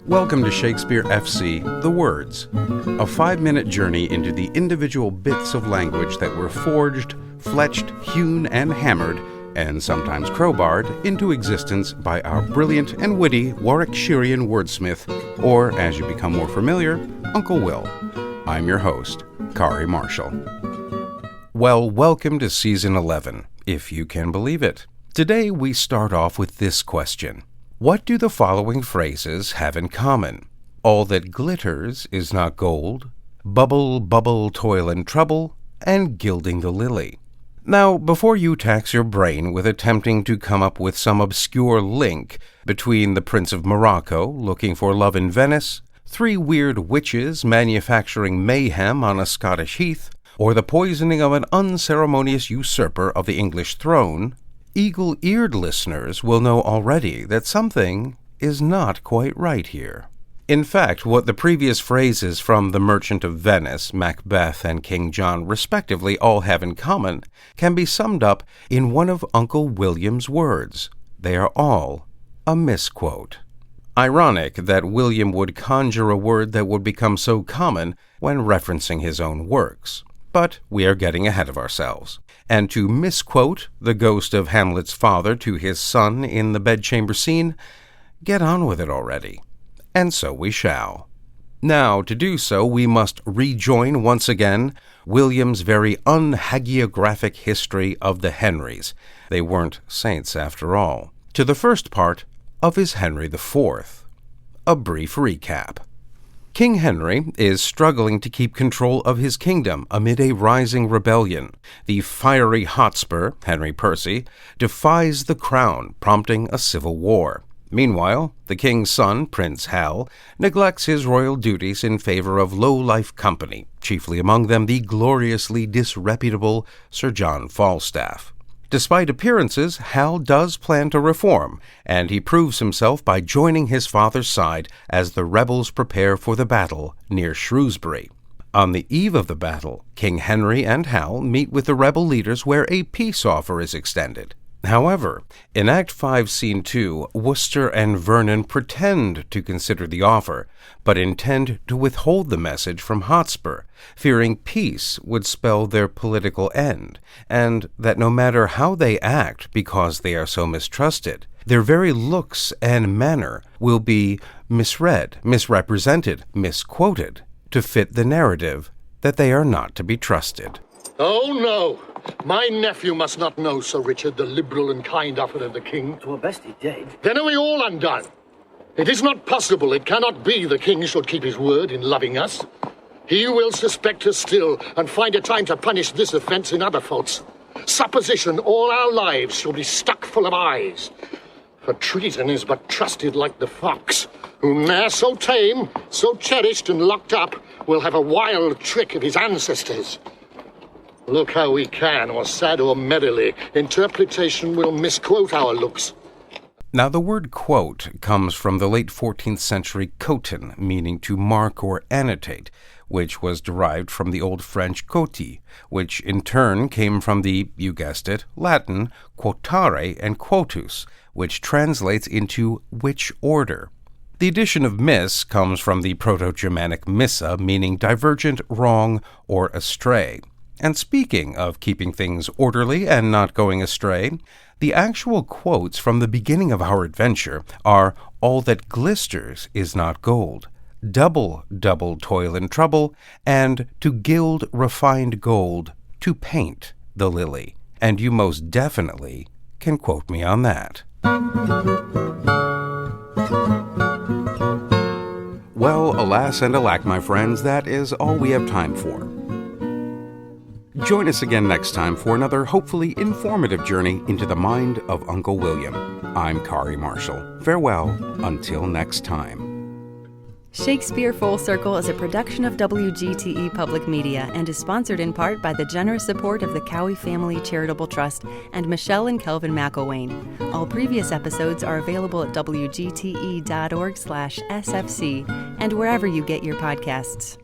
Welcome to Shakespeare FC, The Words, a 5-minute journey into the individual bits of language that were forged, fletched, hewn, and hammered, and sometimes crowbarred, into existence by our brilliant and witty Warwickshirean wordsmith, or, as you become more familiar, Uncle Will. I'm your host, Kari Marshall. Well, welcome to Season 11, if you can believe it. Today we start off with this question. What do the following phrases have in common? All that glitters is not gold, bubble, bubble, toil and trouble, and gilding the lily. Now, before you tax your brain with attempting to come up with some obscure link between the Prince of Morocco looking for love in Venice, 3 weird witches manufacturing mayhem on a Scottish heath, or the poisoning of an unceremonious usurper of the English throne, eagle-eared listeners will know already that something is not quite right here. In fact, what the previous phrases from The Merchant of Venice, Macbeth, and King John respectively all have in common can be summed up in one of Uncle William's words. They are all a misquote. Ironic that William would conjure a word that would become so common when referencing his own works. But we are getting ahead of ourselves. And to misquote the ghost of Hamlet's father to his son in the bedchamber scene, get on with it already. And so we shall. Now, to do so, we must rejoin once again William's very unhagiographic history of the Henrys. They weren't saints after all. To the first part of his Henry IV. A brief recap. King Henry is struggling to keep control of his kingdom amid a rising rebellion. The fiery Hotspur, Henry Percy, defies the crown, prompting a civil war. Meanwhile, the king's son, Prince Hal, neglects his royal duties in favor of low-life company, chiefly among them the gloriously disreputable Sir John Falstaff. Despite appearances, Hal does plan to reform, and he proves himself by joining his father's side as the rebels prepare for the battle near Shrewsbury. On the eve of the battle, King Henry and Hal meet with the rebel leaders where a peace offer is extended. However, in Act 5, Scene 2, Worcester and Vernon pretend to consider the offer, but intend to withhold the message from Hotspur, fearing peace would spell their political end, and that no matter how they act because they are so mistrusted, their very looks and manner will be misread, misrepresented, misquoted, to fit the narrative that they are not to be trusted. Oh, no! My nephew must not know, Sir Richard, the liberal and kind offer of the king. To a best he did. Then are we all undone. It is not possible, it cannot be the king should keep his word in loving us. He will suspect us still, and find a time to punish this offence in other faults. Supposition all our lives shall be stuck full of eyes. For treason is but trusted like the fox, who ne'er so tame, so cherished and locked up, will have a wild trick of his ancestors. Look how we can, or sad or merrily, interpretation will misquote our looks. Now the word quote comes from the late 14th century quoten, meaning to mark or annotate, which was derived from the Old French quoti, which in turn came from the, you guessed it, Latin quotare and quotus, which translates into which order. The addition of mis comes from the Proto-Germanic missa, meaning divergent, wrong, or astray. And speaking of keeping things orderly and not going astray, the actual quotes from the beginning of our adventure are all that glisters is not gold, double, double toil and trouble, and to gild refined gold, to paint the lily. And you most definitely can quote me on that. Well, alas and alack, my friends, that is all we have time for. Join us again next time for another hopefully informative journey into the mind of Uncle William. I'm Kari Marshall. Farewell until next time. Shakespeare Full Circle is a production of WGTE Public Media and is sponsored in part by the generous support of the Cowie Family Charitable Trust and Michelle and Kelvin McElwain. All previous episodes are available at wgte.org/sfc and wherever you get your podcasts.